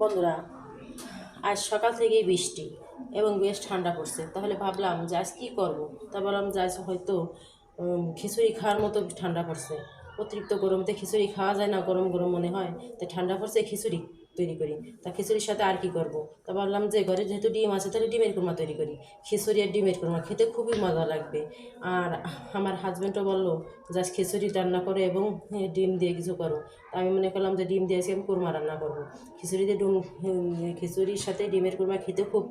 বন্ধুরা, আজ সকাল থেকেই বৃষ্টি এবং বেশ ঠান্ডা পড়ছে। তাহলে ভাবলাম যে আজ কী করবো। তা ভাবলাম যে আজ হয়তো খিচুড়ি খাওয়ার মতো ঠান্ডা পড়ছে। অতিরিক্ত গরমতে খিচুড়ি খাওয়া যায় না, গরম গরম মনে হয়। তাই ঠান্ডা পড়ছে, খিচুড়ি তৈরি করি। তা খিচুড়ির সাথে আর কি করব। তা ভাবলাম যে ঘরে যেহেতু ডিম আছে তাহলে ডিমের কুরমা তৈরি করি। খিচুড়ি আর ডিমের কুরমা খেতে খুবই মজা লাগবে। আর আমার হাজব্যান্ডও বললো যে আজ খিচুড়ি রান্না করে এবং ডিম দিয়ে কিছু করো। তা আমি মনে করলাম যে ডিম দিয়ে আজকে আমি কুরমা রান্না করবো। খিচুড়িতে খিচুড়ির সাথে ডিমের কুরমা খেতে খুব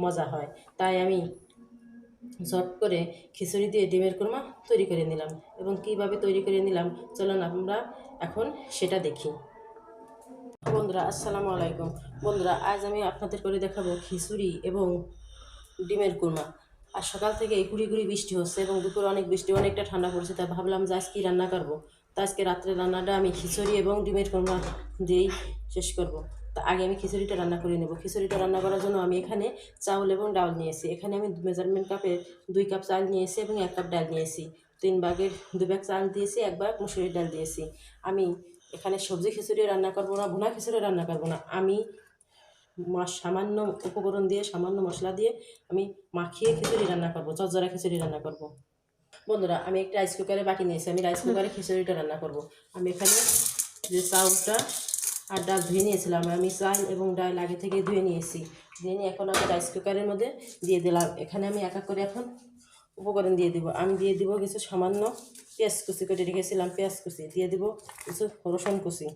মজা হয়। তাই আমি ঝট করে খিচুড়ি দিয়ে ডিমের কুরমা তৈরি করে নিলাম। এবং কিভাবে তৈরি করে নিলাম চলুন আমরা এখন সেটা দেখি। বন্ধুরা, আসসালামু আলাইকুম। বন্ধুরা, আজ আমি আপনাদের করে দেখাবো খিচুড়ি এবং ডিমের কুরমা। আর সকাল থেকে গুড়ি গুড়ি বৃষ্টি হচ্ছে এবং দুপুরে অনেক বৃষ্টি, অনেকটা ঠান্ডা পড়ছে। তাই ভাবলাম যে আজ কী রান্না করবো। তা আজকে রাত্রে রান্নাটা আমি খিচুড়ি এবং ডিমের কুরমা দিয়েই শেষ করব। তা আগে আমি খিচুড়িটা রান্না করে নেব। খিচুড়িটা রান্না করার জন্য আমি এখানে চাউল এবং ডাল নিয়েছি। এখানে আমি মেজারমেন্ট কাপের 2 কাপ চাল নিয়েছি এবং 1 কাপ ডাল নিয়েছি। 3 ভাগের 2 ভাগ চাল দিয়েছি, 1 ভাগ মুসুরির ডাল দিয়েছি। আমি এখানে সবজি খিচুড়ি রান্না করবো না, ভুনা খিচুড়ি রান্না করবো না। আমি সামান্য উপকরণ দিয়ে, সামান্য মশলা দিয়ে আমি মাখিয়ে খিচুড়ি রান্না করবো, চচ্চড়া খিচুড়ি রান্না করব। বন্ধুরা, আমি একটা রাইস কুকারে বাটি নিয়েছি। আমি রাইস কুকারে খিচুড়িটা রান্না করব। আমি এখানে যে চাউলটা আর ডাল ধুয়ে নিয়েছিলাম, আমি চাল এবং ডাল আগে থেকে ধুয়ে নিয়েছি। ধুয়ে নিয়ে এখন আমি রাইস কুকারের মধ্যে দিয়ে দিলাম। এখানে আমি এক এক করে এখন উপকরণ দিয়ে দিব। আমি দিয়ে দিব কিছু সামান্য পেঁয়াজ কুচি করে রেখেছিলাম, পেঁয়াজ কুচি দিয়ে দিব, কিছু রসুন কুচি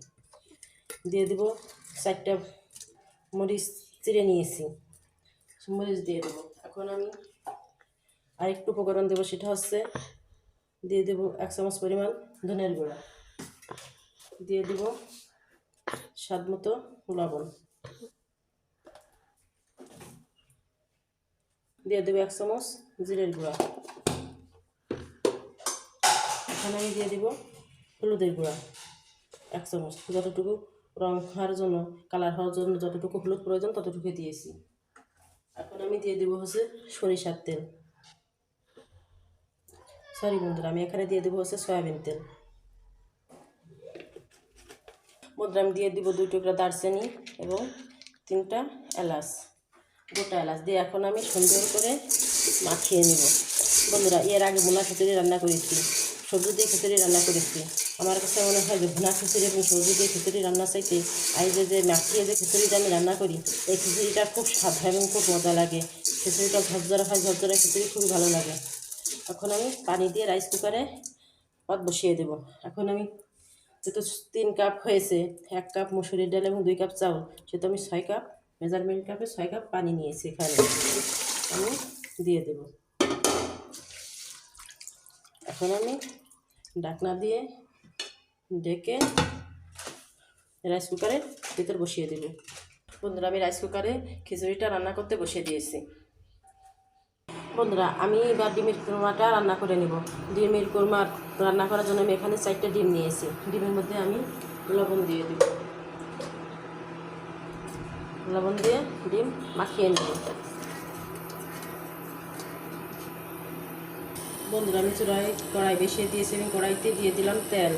দিয়ে দিব, 4টা মরিচ চিড়ে নিয়েছি, মরিচ দিয়ে দেবো। এখন আমি আরেকটু উপকরণ দেবো, সেটা হচ্ছে দিয়ে দেবো 1 চামচ পরিমাণ ধনের গুঁড়া, দিয়ে দেবো স্বাদ মতো লবণ, দিয়ে দেবো 1 চামচ জিরের গুঁড়া। এখানে আমি দিয়ে দেবো হলুদের গুঁড়া 1 চামচ, যতটুকু রং হওয়ার জন্য, কালার হওয়ার জন্য যতটুকু হলুদ প্রয়োজন ততটুকু দিয়েছি। এখন আমি দিয়ে দেবো হচ্ছে সরিষার তেল, সরি বন্ধুরা, আমি এখানে দিয়ে দেবো হচ্ছে সয়াবিন তেল। বন্ধুরা, আমি দিয়ে দিব 2 টুকরা দারচিনি এবং 3টা এলাচ, গোটা এলাচ দিয়ে এখন আমি সুন্দর করে মাখিয়ে নেব। বন্ধুরা, এর আগে ভুনা খিচুড়ি রান্না করেছি, সবজি দিয়ে খিচুড়ি রান্না করেছি। আমার কাছে মনে হয় যে ভুনা খিচুড়ি এবং সবজি দিয়ে খিচুড়ি রান্না চাইতে যে মাখিয়ে যে খিচুড়িটা আমি রান্না করি, এই খিচুড়িটা খুব স্বাদ হয় এবং খুব মজা লাগে। খিচুড়িটা ঝরঝরা হয়, ঝরঝরা খিচুড়ি খুবই ভালো লাগে। এখন আমি পানি দিয়ে রাইস কুকারে ভাত বসিয়ে দেব। এখন আমি যেহেতু 3 কাপ হয়েছে, 1 কাপ মুসুরির ডাল এবং 2 কাপ চাউল, সেহেতু আমি 6 কাপ মেজারমেন্ট কাপে 6 কাপ পানি নিয়েছি। এখানে আমি দিয়ে দেব। এখন আমি ঢাকনা দিয়ে ঢেকে রাইস কুকারের ভিতর বসিয়ে দেব। বন্ধুরা, আমি রাইস কুকারে খিচুড়িটা রান্না করতে বসিয়ে দিয়েছি। বন্ধুরা, আমি এবার ডিমের কোরমাটা রান্না করে নেব। ডিমের কোরমা রান্না করার জন্য আমি এখানে 4টা ডিম নিয়েছি। ডিমের মধ্যে আমি লবণ দিয়ে দেব, লবণ দিয়ে ডিম মাখিয়ে নেব। বন্ধুরা, আমি চুলায় কড়াই বসিয়ে দিয়েছি এবং কড়াইতে দিয়ে দিলাম তেল।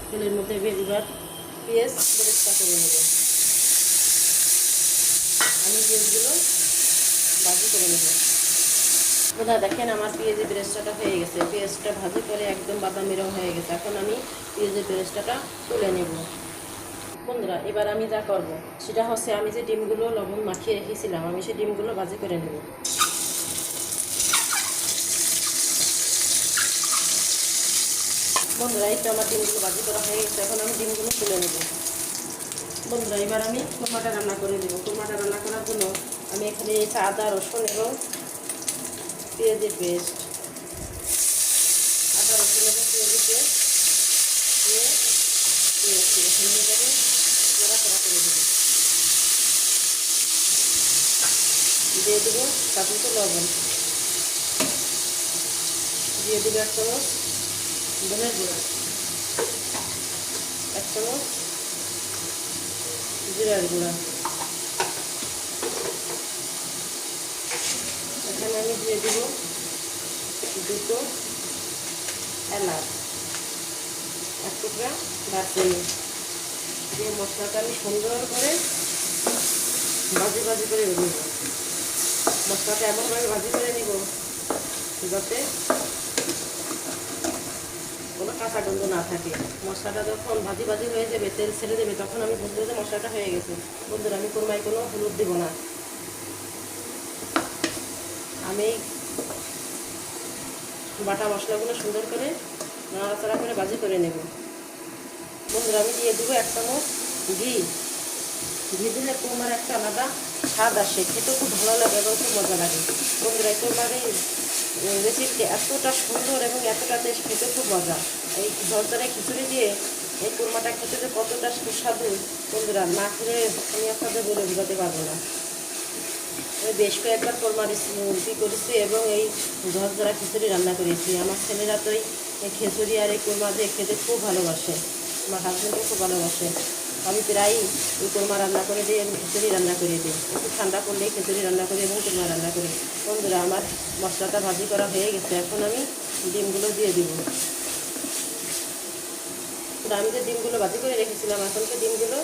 তেলের মধ্যে এবার পেঁয়াজ বেরেস্তা করে নেব। আমি পেঁয়াজগুলো ভাজি করে নেব। বন্ধুরা, দেখেন আমার পেঁয়াজের বেরেস্তাটা হয়ে গেছে। পেঁয়াজটা ভাজি করে একদম বাদামি রং হয়ে গেছে। এখন আমি পেঁয়াজের বেরেস্তাটা তুলে নেব। বন্ধুরা, এবার আমি যা করব সেটা হচ্ছে, আমি যে ডিমগুলো লবণ মাখিয়ে রেখেছিলাম, আমি সেই ডিমগুলো ভাজি করে নেব। বন্ধুরা, এই তো আমার ডিমগুলো ভাজি করা হয়ে গেছে। এখন আমি ডিমগুলো তুলে নেব। বন্ধুরা, এবার আমি কোরমাটা রান্না করে দেবো। কোরমাটা রান্না করার জন্য আমি এখানে আদা, রসুন এবং পেঁয়াজের পেস্ট, আদা, রসুন এবং পেঁয়াজের পেস্ট দিয়ে দিয়েছি। এখানে এটাকে নাড়াচাড়া করে দেবো। দিয়ে দেবো স্বাদ মতো লবণ, দিয়ে দেবো 1 চামচ ধনের গুঁড়া, 1 চামচ জিরার গুঁড়া। এখানে আমি দিয়ে দেবো 2টো এলাচ, 1 টুকরা দারচিনি দিয়ে মশলাটা আমি সুন্দর করে ভাজি ভাজি করে নেব। মশলাটা এমনভাবে ভাজি করে নিব যাতে কোনো কাঁচা গন্ধ না থাকে। মশলাটা যখন ভাজি ভাজি হয়ে যাবে, তেল ছেড়ে দেবে, তখন আমি বুঝবো যে মশলাটা হয়ে গেছে। বন্ধুরা, আমি কোরমায় কোনো হলুদ দেবো না। আমি বাটা মশলাগুলো সুন্দর করে নাড়াচাড়া করে ভাজি করে নেব। বন্ধুরা, আমি দিয়ে দেবো 1 চামচ ঘি। ঘি দিলে কোরমার একটা আলাদা স্বাদ আসে, খেতে খুব ভালো লাগে এবং খুব মজা লাগে। বন্ধুরা, এই কোরমার এই রেসিপিটা এতটা সুন্দর এবং এতটা টেস্ট, খেতে খুব মজা। এই ঝরঝরে খিচুড়ি দিয়ে এই কোরমাটা খেতে যে কতটা সুস্বাদু, বন্ধুরা না খেলে আমি আপনাদের বলে বোঝাতে পারবো না। আমি বেশ কয়েকবার কোরমা রেসিপি করেছি এবং এই ঝরঝরা খিচুড়ি রান্না করেছি। আমার ছেলেরা তো এই খিচুড়ি আর এই কোরমা দিয়ে খেতে খুব ভালোবাসে। আমার হাজব্যান্ডও খুব ভালোবাসে। আমি প্রায়ই এই কোরমা রান্না করে দিই এবং খিচুড়ি রান্না করে দিই। একটু ঠান্ডা করলেই খিচুড়ি রান্না করি এবং কোরমা রান্না করি। বন্ধুরা, আমার মশলাটা ভাজি করা হয়ে গেছে। এখন আমি ডিমগুলো দিয়ে দিব। আমি যে ডিমগুলো ভাজি করে রেখেছিলাম, এখন তো ডিমগুলো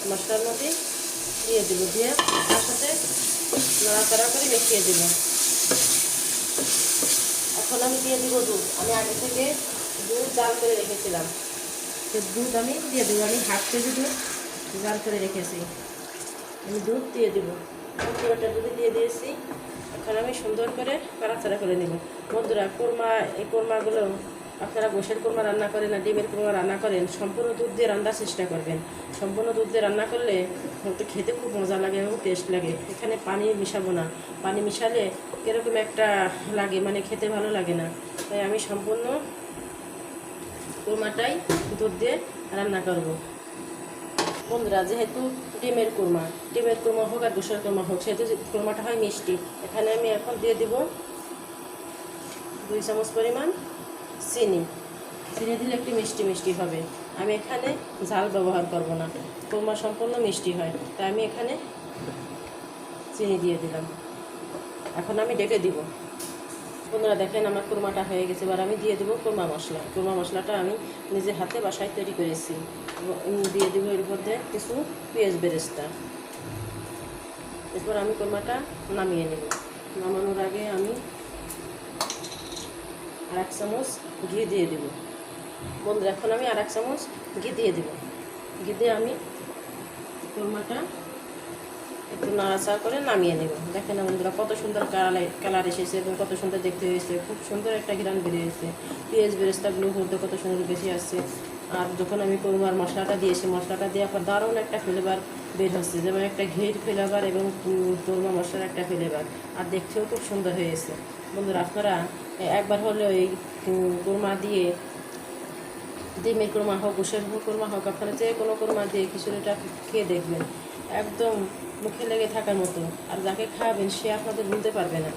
মশলার মধ্যে দিয়ে দেব। দিয়ে তার সাথে নাড়াচাড়া করে মিশিয়ে দেব। এখন আমি দিয়ে দিব দুধ। আমি আগে থেকে দুধ জাল করে রেখেছিলাম, তো দুধ আমি দিয়ে দেবো। আমি 1/2 কেজি দুধ জাল করে রেখেছি, আমি দুধ দিয়ে দেবো। পুরোটা দুধ দিয়ে দিয়েছি। এখন আমি সুন্দর করে নাড়াচাড়া করে নেব। বন্ধুরা, এই কোরমাগুলো আপনারা গোশের কোরমা রান্না করেন না ডিমের কোরমা রান্না করেন, সম্পূর্ণ দুধ দিয়ে রান্নার চেষ্টা করবেন। সম্পূর্ণ দুধ দিয়ে রান্না করলে একটু খেতে খুব মজা লাগে এবং টেস্ট লাগে। এখানে পানি মিশাবো না। পানি মিশালে কীরকম একটা লাগে, মানে খেতে ভালো লাগে না। তাই আমি সম্পূর্ণ কোরমাটাই দুধ দিয়ে রান্না করব। বন্ধুরা, যেহেতু ডিমের কোরমা হোক আর গোশের কোরমা হোক, সেহেতু কোরমাটা হয় মিষ্টি। এখানে আমি এখন দিয়ে দিব 2 চামচ পরিমাণ চিনি। চিনি দিলে একটু মিষ্টি মিষ্টি হবে। আমি এখানে ঝাল ব্যবহার করব না, কোরমা সম্পূর্ণ মিষ্টি হয়, তাই আমি এখানে চিনি দিয়ে দিলাম। এখন আমি ডেকে দিব। বন্ধুরা, দেখেন আমার কোরমাটা হয়ে গেছে। এবার আমি দিয়ে দেবো কোরমা মশলা। কোরমা মশলাটা আমি নিজে হাতে বাসায় তৈরি করেছি। দিয়ে দেবো এর মধ্যে কিছু পেঁয়াজ বেরেস্তা। এরপর আমি কোরমাটা নামিয়ে নেব। নামানোর আগে আমি 1 চামচ ঘি দিয়ে দেবো। বন্ধুরা, এখন আমি 1 চামচ ঘি দিয়ে দেবো। ঘি দিয়ে আমি কোরমাটা একটু নাড়াচাড়া করে নামিয়ে নেব। দেখেন বন্ধুরা, কত সুন্দর কালার এসেছে এবং কত সুন্দর দেখতে হয়েছে। খুব সুন্দর একটা ঘ্রাণ বেরিয়েছে। পেঁয়াজ বেরেস্তাগুলো হতে কত সুন্দর বেশি আসছে। আর যখন আমি কোরমার মশলাটা দিয়েছি, মশলাটা দেওয়ার পর দারুণ একটা ফ্লেভার বের হচ্ছে, যেমন একটা ঘির ফ্লেভার এবং কোরমা মশলার একটা ফ্লেভার। আর দেখতেও খুব সুন্দর হয়েছে। বন্ধুরা, আপনারা একবার হলেও এই কোরমা দিয়ে, ডিমের কোরমা হোক গোশের কোরমা হোক, আপনারা যে কোনো কোরমা দিয়ে খিচুড়িটা খেয়ে দেখবেন, একদম মুখে লেগে থাকার মতো। আর যাকে খাওয়াবেন সে আপনাদের ভুলতে পারবে না।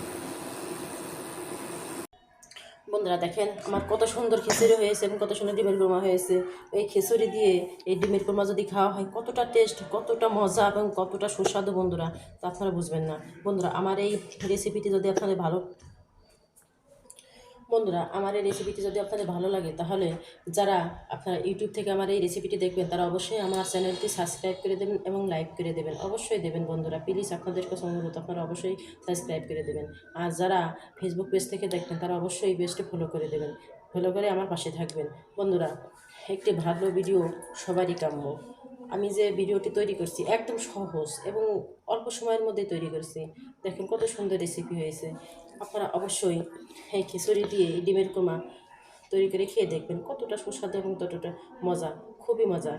বন্ধুরা, দেখেন আমার কত সুন্দর খিচুড়ি হয়েছে এবং কত সুন্দর ডিমের কোরমা হয়েছে। এই খিচুড়ি দিয়ে এই ডিমের কোরমা যদি খাওয়া হয়, কতটা টেস্ট, কতটা মজা এবং কতটা সুস্বাদু বন্ধুরা, তা আপনারা বুঝবেন না। বন্ধুরা, আমার এই রেসিপিটি যদি আপনাদের ভালো লাগে, তাহলে যারা আপনারা ইউটিউব থেকে আমার এই রেসিপিটি দেখবেন, তারা অবশ্যই আমার চ্যানেলটি সাবস্ক্রাইব করে দেবেন এবং লাইক করে দেবেন। অবশ্যই দেবেন বন্ধুরা, প্লিজ আপনাদের কাছে অনুরোধ, আপনারা অবশ্যই সাবস্ক্রাইব করে দেবেন। আর যারা ফেসবুক পেজ থেকে দেখবেন, তারা অবশ্যই এই পেজটি ফলো করে দেবেন। ফলো করে আমার পাশে থাকবেন। বন্ধুরা, একটি ভালো ভিডিও সবারই কাম্য। আমি যে ভিডিওটি তৈরি করছি একদম সহজ এবং অল্প সময়ের মধ্যে তৈরি করছি। দেখেন কত সুন্দর রেসিপি হয়েছে। আপনারা অবশ্যই এই খিচুড়ি দিয়ে ডিমের কোরমা তৈরি করে খেয়ে দেখবেন, কতটা সুস্বাদু এবং ততটা মজা, খুবই মজা।